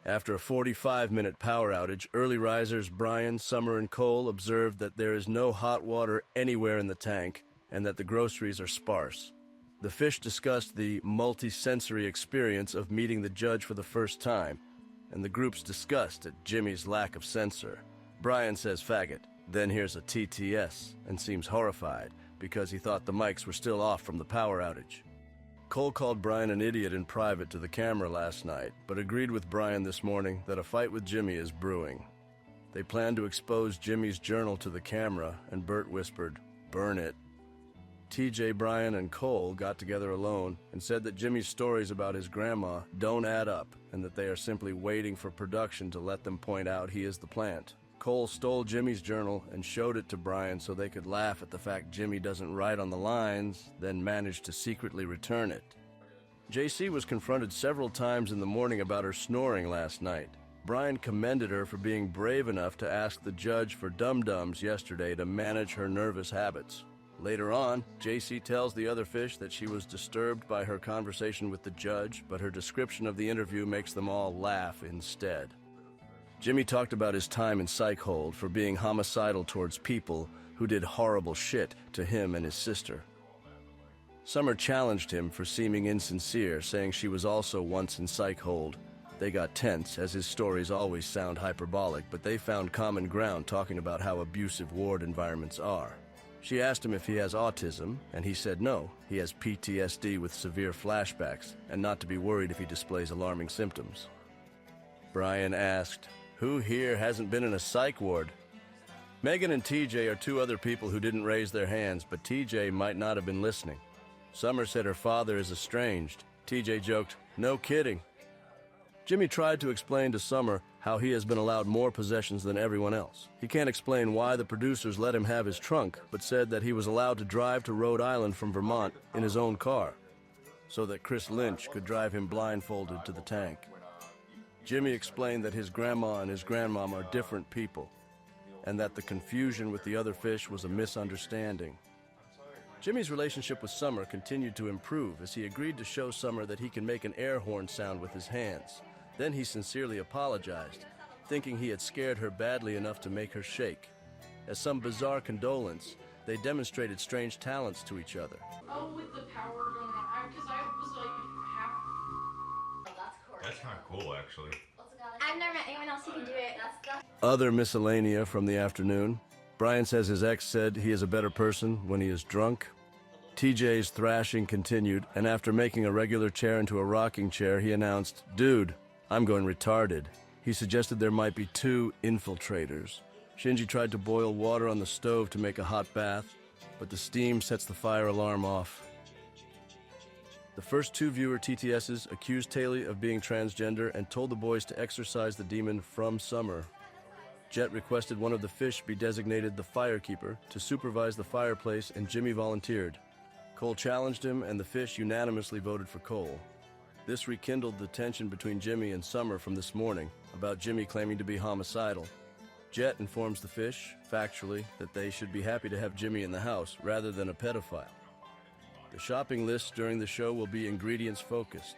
After a 45-minute power outage, early risers Brian, Summer, and Cole observed that there is no hot water anywhere in the tank and that the groceries are sparse. The fish discussed the multi-sensory experience of meeting the judge for the first time, and the group's disgust at Jimmy's lack of sensor. Brian says faggot, then hears a TTS, and seems horrified because he thought the mics were still off from the power outage. Cole called Brian an idiot in private to the camera last night, but agreed with Brian this morning that a fight with Jimmy is brewing. They plan to expose Jimmy's journal to the camera, and Bert whispered, "Burn it." TJ, Brian, and Cole got together alone and said that Jimmy's stories about his grandma don't add up and that they are simply waiting for production to let them point out he is the plant. Cole stole Jimmy's journal and showed it to Brian so they could laugh at the fact Jimmy doesn't write on the lines, then managed to secretly return it. JC was confronted several times in the morning about her snoring last night. Brian commended her for being brave enough to ask the judge for dum-dums yesterday to manage her nervous habits. Later on, JC tells the other fish that she was disturbed by her conversation with the judge, but her description of the interview makes them all laugh instead. Jimmy talked about his time in psych hold for being homicidal towards people who did horrible shit to him and his sister. Summer challenged him for seeming insincere, saying she was also once in psych hold. They got tense, as his stories always sound hyperbolic, but they found common ground talking about how abusive ward environments are. She asked him if he has autism, and he said no, he has PTSD with severe flashbacks, and not to be worried if he displays alarming symptoms. Brian asked, "Who here hasn't been in a psych ward?" Megan and TJ are two other people who didn't raise their hands, but TJ might not have been listening. Summer said her father is estranged. TJ joked, "No kidding." Jimmy tried to explain to Summer how he has been allowed more possessions than everyone else. He can't explain why the producers let him have his trunk, but said that he was allowed to drive to Rhode Island from Vermont in his own car, so that Chris Lynch could drive him blindfolded to the tank. Jimmy explained that his grandma and his grandmom are different people, and that the confusion with the other fish was a misunderstanding. Jimmy's relationship with Summer continued to improve as he agreed to show Summer that he can make an air horn sound with his hands. Then he sincerely apologized, thinking he had scared her badly enough to make her shake. As some bizarre condolence, they demonstrated strange talents to each other. Oh, with the power going on, because I was like half. That's kind of cool, actually. I've never met anyone else who can do it. Other miscellanea from the afternoon. Brian says his ex said he is a better person when he is drunk. TJ's thrashing continued, and after making a regular chair into a rocking chair, he announced, "Dude, I'm going retarded." He suggested there might be 2 infiltrators. Shinji tried to boil water on the stove to make a hot bath, but the steam sets the fire alarm off. The first 2 viewer TTSs accused Taylor of being transgender and told the boys to exorcise the demon from Summer. Jet requested one of the fish be designated the firekeeper to supervise the fireplace, and Jimmy volunteered. Cole challenged him, and the fish unanimously voted for Cole. This rekindled the tension between Jimmy and Summer from this morning about Jimmy claiming to be homicidal. Jet informs the fish, factually, that they should be happy to have Jimmy in the house rather than a pedophile. The shopping list during the show will be ingredients-focused.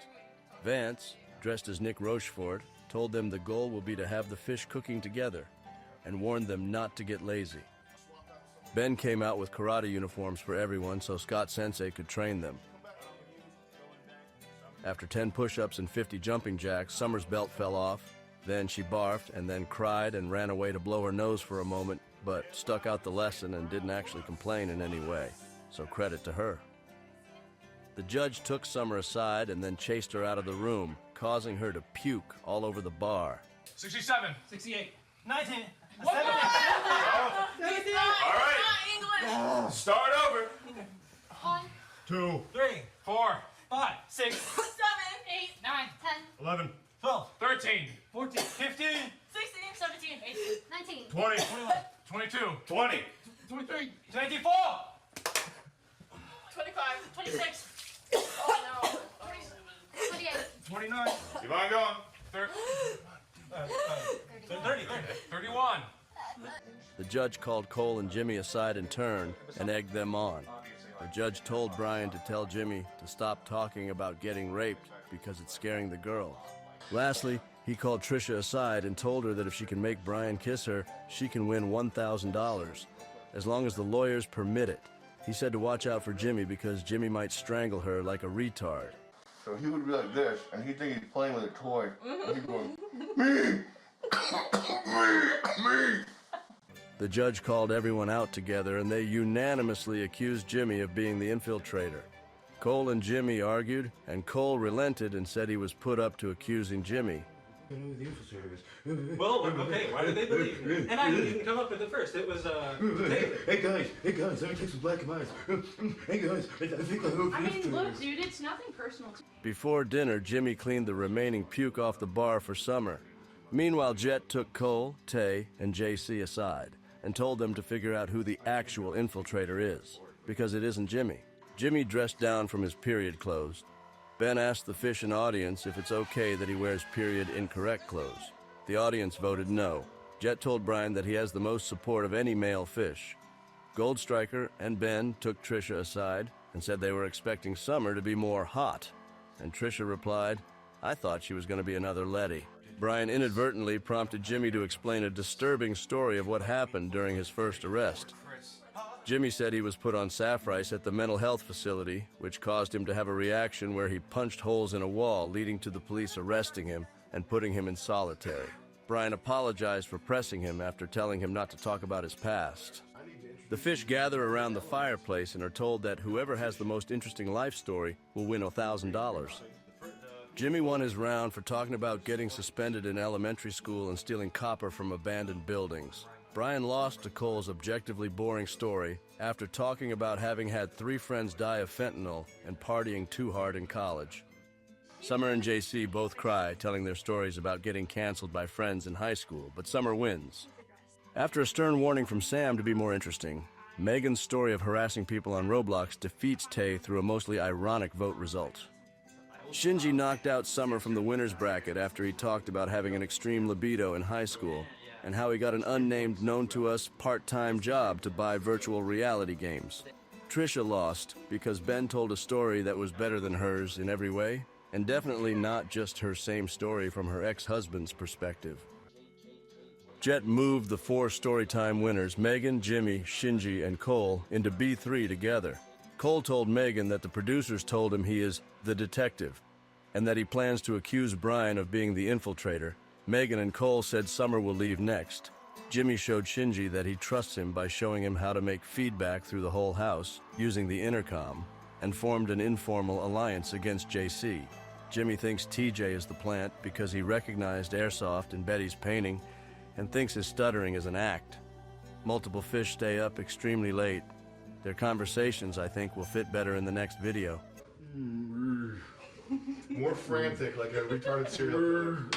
Vance, dressed as Nick Rochefort, told them the goal will be to have the fish cooking together and warned them not to get lazy. Ben came out with karate uniforms for everyone so Scott Sensei could train them. After 10 push-ups and 50 jumping jacks, Summer's belt fell off. Then she barfed and then cried and ran away to blow her nose for a moment, but stuck out the lesson and didn't actually complain in any way, so credit to her. The judge took Summer aside and then chased her out of the room, causing her to puke all over the bar. 67. 68. 19. All right. Start over. 1, 2, 3, 4, 5, 6, 7, 8, 9, 10, 11, 12, 13, 14, 15, 16, 17, 18, 19, 20, 21, 22, 20, 23, 24, 25, 26. Oh no. 28. 29, Keep on going. 30, 31. The judge called Cole and Jimmy aside in turn and egged them on. The judge told Brian to tell Jimmy to stop talking about getting raped because it's scaring the girls. Lastly, He called Trisha aside and told her that if she can make Brian kiss her, she can win $1,000, as long as the lawyers permit it. He said to watch out for Jimmy because Jimmy might strangle her like a retard. So he would be like this, and he'd think he's playing with a toy. And he'd go, me! Me! The judge called everyone out together, and they unanimously accused Jimmy of being the infiltrator. Cole and Jimmy argued, and Cole relented and said he was put up to accusing Jimmy. Well, okay, why did they believe me? And I didn't even come up with it first. It was, Taylor. Hey guys, let me take some black and whites. Hey guys, I think I hope I mean, look, dude, it's nothing personal. Before dinner, Jimmy cleaned the remaining puke off the bar for Summer. Meanwhile, Jet took Cole, Tay, and JC aside and told them to figure out who the actual infiltrator is, because it isn't Jimmy. Jimmy dressed down from his period clothes. Ben asked the fish and audience if it's okay that he wears period incorrect clothes. The audience voted no. Jet told Brian that he has the most support of any male fish. Gold Striker and Ben took Trisha aside and said they were expecting Summer to be more hot. And Trisha replied, "I thought she was going to be another Letty." Brian inadvertently prompted Jimmy to explain a disturbing story of what happened during his first arrest. Jimmy said he was put on saffrice at the mental health facility, which caused him to have a reaction where he punched holes in a wall, leading to the police arresting him and putting him in solitary. Brian apologized for pressing him after telling him not to talk about his past. The fish gather around the fireplace and are told that whoever has the most interesting life story will win $1,000. Jimmy won his round for talking about getting suspended in elementary school and stealing copper from abandoned buildings. Brian lost to Cole's objectively boring story after talking about having had 3 friends die of fentanyl and partying too hard in college. Summer and JC both cry, telling their stories about getting canceled by friends in high school, but Summer wins. After a stern warning from Sam to be more interesting, Megan's story of harassing people on Roblox defeats Tay through a mostly ironic vote result. Shinji knocked out Summer from the winner's bracket after he talked about having an extreme libido in high school and how he got an unnamed, known-to-us part-time job to buy virtual reality games. Trisha lost because Ben told a story that was better than hers in every way, and definitely not just her same story from her ex-husband's perspective. Jet moved the 4 storytime winners, Megan, Jimmy, Shinji, and Cole, into B3 together. Cole told Megan that the producers told him he is the detective, and that he plans to accuse Brian of being the infiltrator. Megan and Cole said Summer will leave next. Jimmy showed Shinji that he trusts him by showing him how to make feedback through the whole house using the intercom, and formed an informal alliance against JC. Jimmy thinks TJ is the plant because he recognized Airsoft in Betty's painting and thinks his stuttering is an act. Multiple fish stay up extremely late. Their conversations, I think, will fit better in the next video. More frantic, like a retarded serial killer.